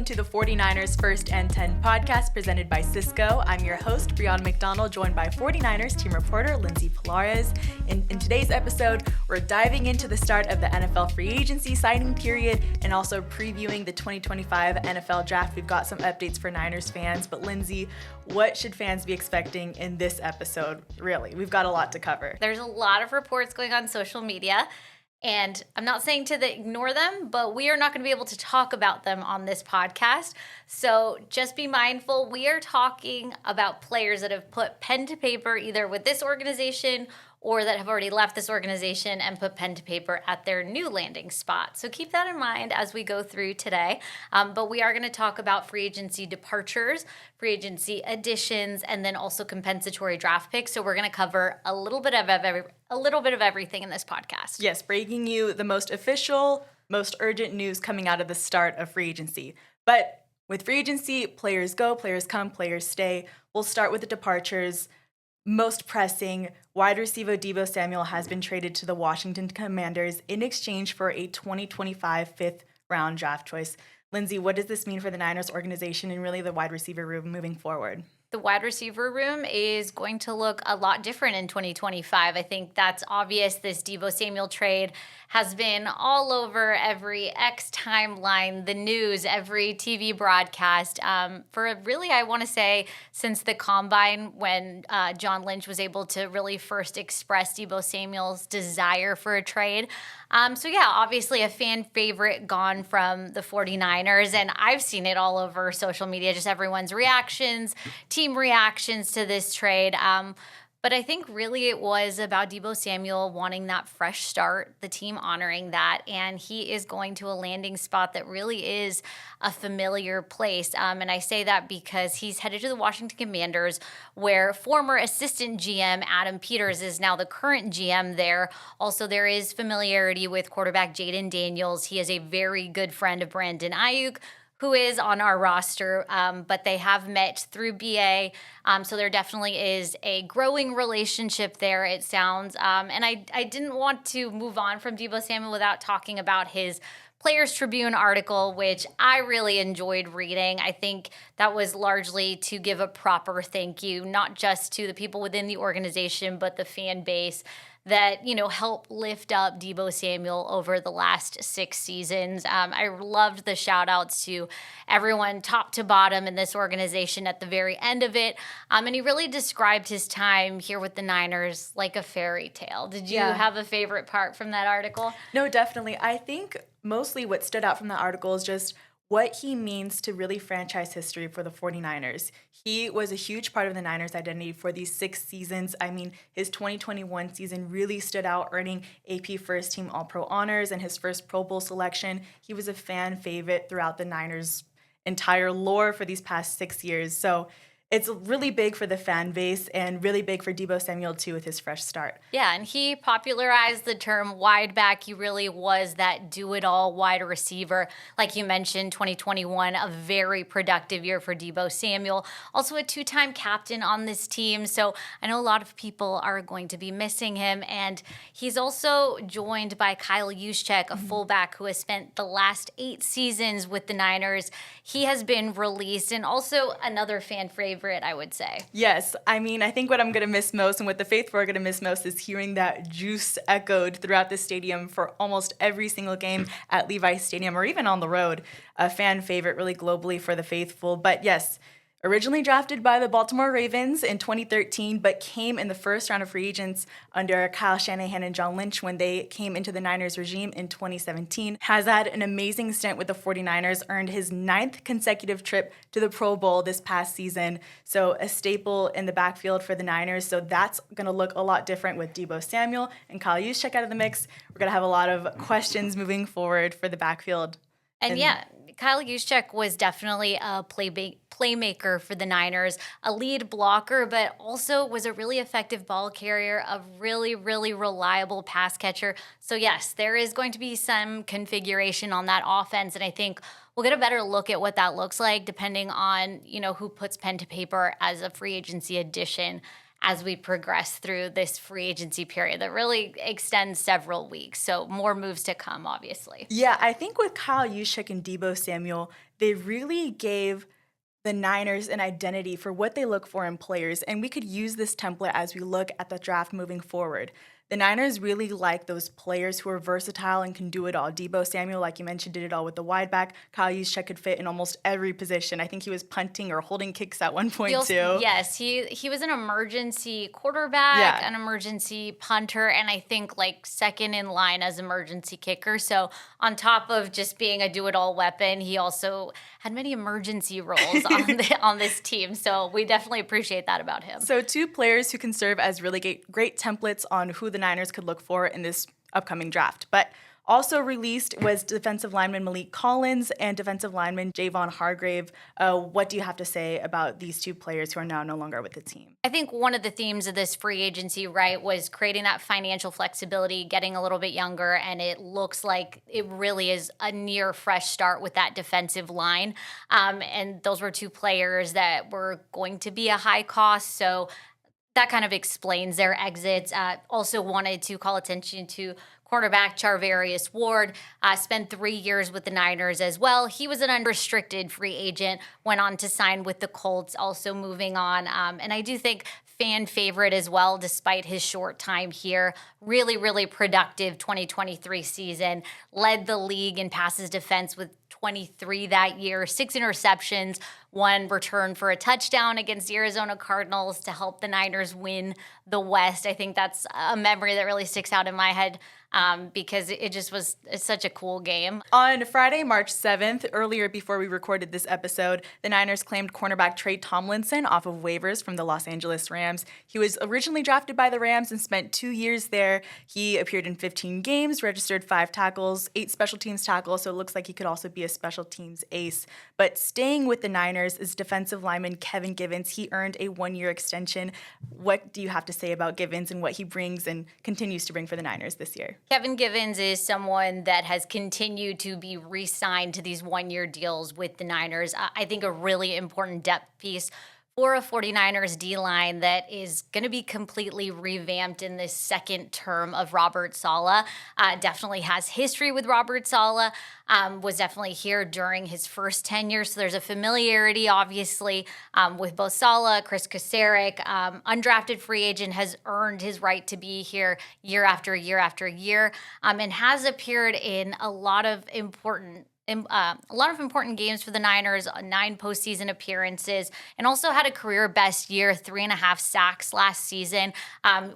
welcome to the 49ers First and 10 podcast presented by Cisco. I'm your host, Brianna McDonald, joined by 49ers team reporter Lindsay Pilares. In today's episode, we're diving into the start of the NFL free agency signing period and also previewing the 2025 NFL draft. We've got some updates for Niners fans, but Lindsay, what should fans be expecting in this episode? Really, we've got a lot to cover. There's a lot of reports going on social media. And I'm not saying to ignore them, but we are not going to be able to talk about them on this podcast. So just be mindful. We are talking about players that have put pen to paper either with this organization or that have already left this organization and put pen to paper at their new landing spot. So keep that in mind as we go through today. But we are going to talk about free agency departures, free agency additions, and then also compensatory draft picks. So we're going to cover a little bit of everything in this podcast. Yes, bringing you the most official, most urgent news coming out of the start of free agency. But with free agency, players go, players come, players stay. We'll start with the departures. Most pressing, wide receiver Deebo Samuel has been traded to the Washington Commanders in exchange for a 2025 fifth-round draft choice. Lindsay, what does this mean for the Niners organization and really the wide receiver room moving forward? The wide receiver room is going to look a lot different in 2025. I think that's obvious. This Deebo Samuel trade has been all over every X timeline, the news, every TV broadcast. For really, I want to say, since the Combine, when John Lynch was able to really first express Deebo Samuel's desire for a trade. So yeah, obviously a fan favorite gone from the 49ers, and I've seen it all over social media, just everyone's reactions, team reactions to this trade. But I think really it was about Deebo Samuel wanting that fresh start, the team honoring that, and he is going to a landing spot that really is a familiar place. And I say that because he's headed to the Washington Commanders, where former assistant GM Adam Peters is now the current GM there. Also, there is familiarity with quarterback Jaden Daniels. He is a very good friend of Brandon Ayuk, who is on our roster, but they have met through BA. So there definitely is a growing relationship there, it sounds. And I didn't want to move on from Deebo Samuel without talking about his Players Tribune article, which I really enjoyed reading. I think that was largely to give a proper thank you, not just to the people within the organization, but the fan base that, help lift up Deebo Samuel over the last 6 seasons. I loved the shout outs to everyone top to bottom in this organization at the very end of it. And he really described his time here with the Niners like a fairy tale. Did you have a favorite part from that article? No, definitely. I think mostly what stood out from the article is just what he means to really franchise history for the 49ers. He was a huge part of the Niners' identity for these 6 seasons. I mean, his 2021 season really stood out, earning AP First Team All-Pro honors and his first Pro Bowl selection. He was a fan favorite throughout the Niners' entire lore for these past 6 years. So it's really big for the fan base and really big for Deebo Samuel, too, with his fresh start. Yeah, and he popularized the term wide back. He really was that do-it-all wide receiver. Like you mentioned, 2021, a very productive year for Deebo Samuel. Also a 2-time captain on this team, so I know a lot of people are going to be missing him. And he's also joined by Kyle Juszczyk, a fullback who has spent the last 8 seasons with the Niners. He has been released, and also another fan favorite, I would say. Yes. I mean, I think what I'm going to miss most and what the faithful are going to miss most is hearing that juice echoed throughout the stadium for almost every single game at Levi's Stadium or even on the road. A fan favorite really globally for the faithful. But yes, originally drafted by the Baltimore Ravens in 2013, but came in the first round of free agents under Kyle Shanahan and John Lynch when they came into the Niners regime in 2017. Has had an amazing stint with the 49ers, earned his 9th consecutive trip to the Pro Bowl this past season. So a staple in the backfield for the Niners. So that's going to look a lot different with Deebo Samuel and Kyle Juszczyk out of the mix. We're going to have a lot of questions moving forward for the backfield. And yeah, Kyle Juszczyk was definitely a playmaker for the Niners, a lead blocker, but also was a really effective ball carrier, a really, really reliable pass catcher. So yes, there is going to be some configuration on that offense, and I think we'll get a better look at what that looks like depending on, who puts pen to paper as a free agency addition as we progress through this free agency period that really extends several weeks. So more moves to come, obviously. Yeah, I think with Kyle Juszczyk and Deebo Samuel, they really gave the Niners an identity for what they look for in players, and we could use this template as we look at the draft moving forward. The Niners really like those players who are versatile and can do it all. Deebo Samuel, like you mentioned, did it all with the wide back. Kyle Juszczyk could fit in almost every position. I think he was punting or holding kicks at one point too. Yes, he was an emergency quarterback, an emergency punter, and I think like second in line as emergency kicker. So on top of just being a do-it-all weapon, he also had many emergency roles on this team. So we definitely appreciate that about him. So two players who can serve as really great templates on who the Niners could look for in this upcoming draft. But also released was defensive lineman Malik Collins and defensive lineman Javon Hargrave. What do you have to say about these two players who are now no longer with the team? I think one of the themes of this free agency, right, was creating that financial flexibility, getting a little bit younger, and it looks like it really is a near fresh start with that defensive line. And those were two players that were going to be a high cost, so that kind of explains their exits. Also wanted to call attention to cornerback Charvarius Ward, spent 3 years with the Niners as well. He was an unrestricted free agent, went on to sign with the Colts, also moving on. And I do think fan favorite as well, despite his short time here. Really, really productive 2023 season. Led the league in passes defense with 23 that year, 6 interceptions, 1 return for a touchdown against the Arizona Cardinals to help the Niners win the West. I think that's a memory that really sticks out in my head because it just was such a cool game. On Friday, March 7th, earlier before we recorded this episode, the Niners claimed cornerback Trey Tomlinson off of waivers from the Los Angeles Rams. He was originally drafted by the Rams and spent 2 years there. He appeared in 15 games, registered 5 tackles, 8 special teams tackles, so it looks like he could also be a special teams ace. But staying with the Niners is defensive lineman Kevin Givens. He earned a 1-year extension. What do you have to say about Givens and what he brings and continues to bring for the Niners this year? Kevin Givens is someone that has continued to be re-signed to these 1-year deals with the Niners. I think a really important depth piece for a 49ers D-line that is going to be completely revamped in this second term of Robert Saleh. Definitely has history with Robert Saleh, was definitely here during his first tenure. So there's a familiarity, obviously, with both Saleh, Chris Kasarik. Undrafted free agent, has earned his right to be here year after year after year, and has appeared in a lot of important games for the Niners, 9 postseason appearances, and also had a career best year, 3.5 sacks last season.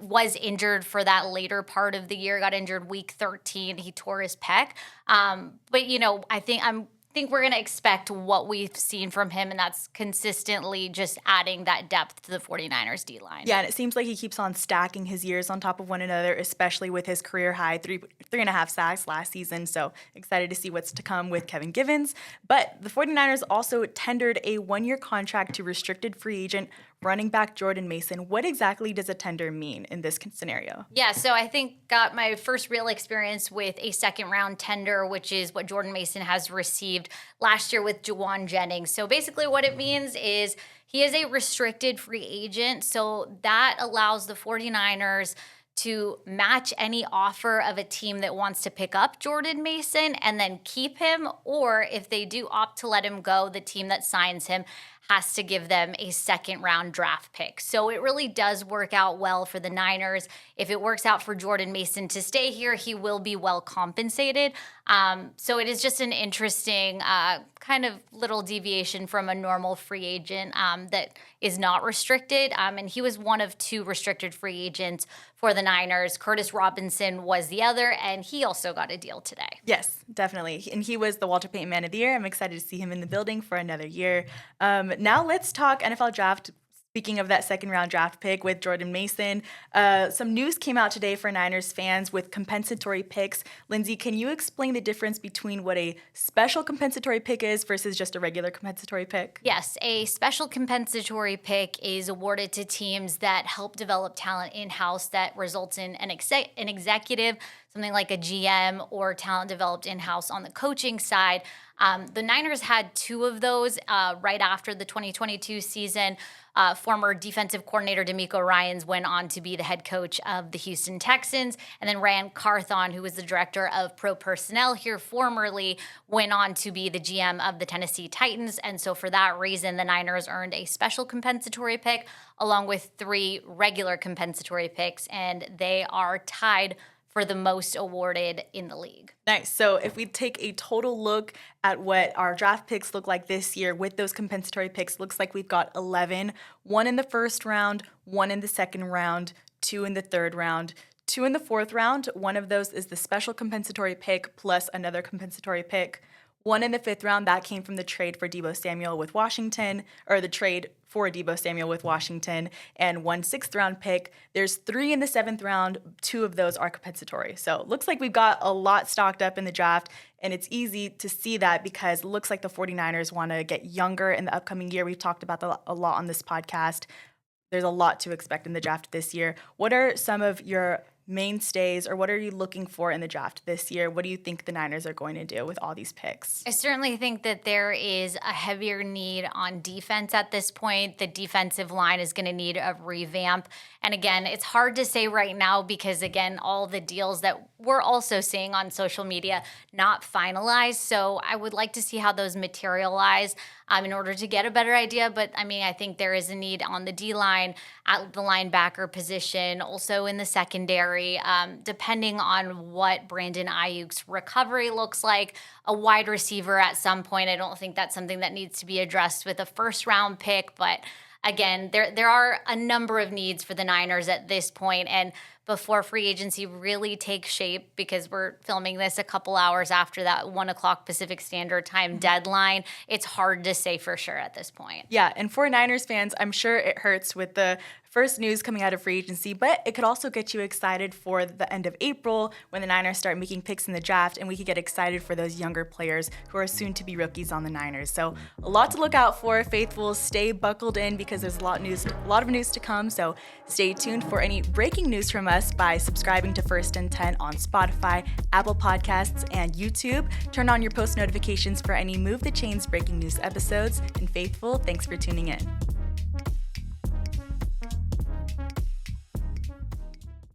Was injured for that later part of the year, got injured week 13. He tore his pec. But, I think we're going to expect what we've seen from him, and that's consistently just adding that depth to the 49ers D-line. Yeah, and it seems like he keeps on stacking his years on top of one another, especially with his career high 3.5 sacks last season. So excited to see what's to come with Kevin Givens. But the 49ers also tendered a 1-year contract to restricted free agent running back Jordan Mason. What exactly does a tender mean in this scenario? Yeah, so I think got my first real experience with a second-round tender, which is what Jordan Mason has received last year with Juwan Jennings. So basically what it means is he is a restricted free agent, so that allows the 49ers to match any offer of a team that wants to pick up Jordan Mason and then keep him, or if they do opt to let him go, the team that signs him has to give them a second-round draft pick. So it really does work out well for the Niners. If it works out for Jordan Mason to stay here, he will be well compensated. So it is just an interesting kind of little deviation from a normal free agent that is not restricted. And he was one of 2 restricted free agents for the Niners. Curtis Robinson was the other, and he also got a deal today. Yes, definitely. And he was the Walter Payton Man of the Year. I'm excited to see him in the building for another year. Now let's talk NFL draft. Speaking of that second-round draft pick with Jordan Mason, some news came out today for Niners fans with compensatory picks. Lindsay, can you explain the difference between what a special compensatory pick is versus just a regular compensatory pick? Yes, a special compensatory pick is awarded to teams that help develop talent in-house that results in an executive, something like a GM or talent developed in-house on the coaching side. The Niners had 2 of those right after the 2022 season. Former defensive coordinator DeMeco Ryans went on to be the head coach of the Houston Texans. And then Ryan Carthon, who was the director of pro personnel here formerly, went on to be the GM of the Tennessee Titans. And so for that reason, the Niners earned a special compensatory pick along with 3 regular compensatory picks. And they are tied for the most awarded in the league. Nice. So if we take a total look at what our draft picks look like this year with those compensatory picks, looks like we've got 11, 1 in the first round, 1 in the second round, 2 in the third round, 2 in the fourth round. One of those is the special compensatory pick plus another compensatory pick. 1 in the fifth round, that came from the trade for Deebo Samuel with Washington, or the trade for Deebo Samuel with Washington, and 1 sixth round pick. There's 3 in the seventh round. 2 of those are compensatory. So it looks like we've got a lot stocked up in the draft, and it's easy to see that because it looks like the 49ers want to get younger in the upcoming year. We've talked about that a lot on this podcast. There's a lot to expect in the draft this year. What are some of your mainstays, or what are you looking for in the draft this year? What do you think the Niners are going to do with all these picks? I certainly think that there is a heavier need on defense at this point. The defensive line is going to need a revamp. And again, it's hard to say right now because, again, all the deals that we're also seeing on social media not finalized. So I would like to see how those materialize in order to get a better idea. But I mean, I think there is a need on the D-line, at the linebacker position, also in the secondary, depending on what Brandon Ayuk's recovery looks like. A wide receiver at some point, I don't think that's something that needs to be addressed with a first-round pick. But again, there are a number of needs for the Niners at this point. And before free agency really takes shape, because we're filming this a couple hours after that 1 o'clock Pacific Standard Time deadline, it's hard to say for sure at this point. Yeah, and for Niners fans, I'm sure it hurts with the first news coming out of free agency, but it could also get you excited for the end of April when the Niners start making picks in the draft, and we could get excited for those younger players who are soon to be rookies on the Niners. So a lot to look out for. Faithfuls, stay buckled in because there's a lot of news to come. So stay tuned for any breaking news from us by subscribing to First and 10 on Spotify, Apple Podcasts, and YouTube. Turn on your post notifications for any Move the Chains breaking news episodes. And Faithful, thanks for tuning in.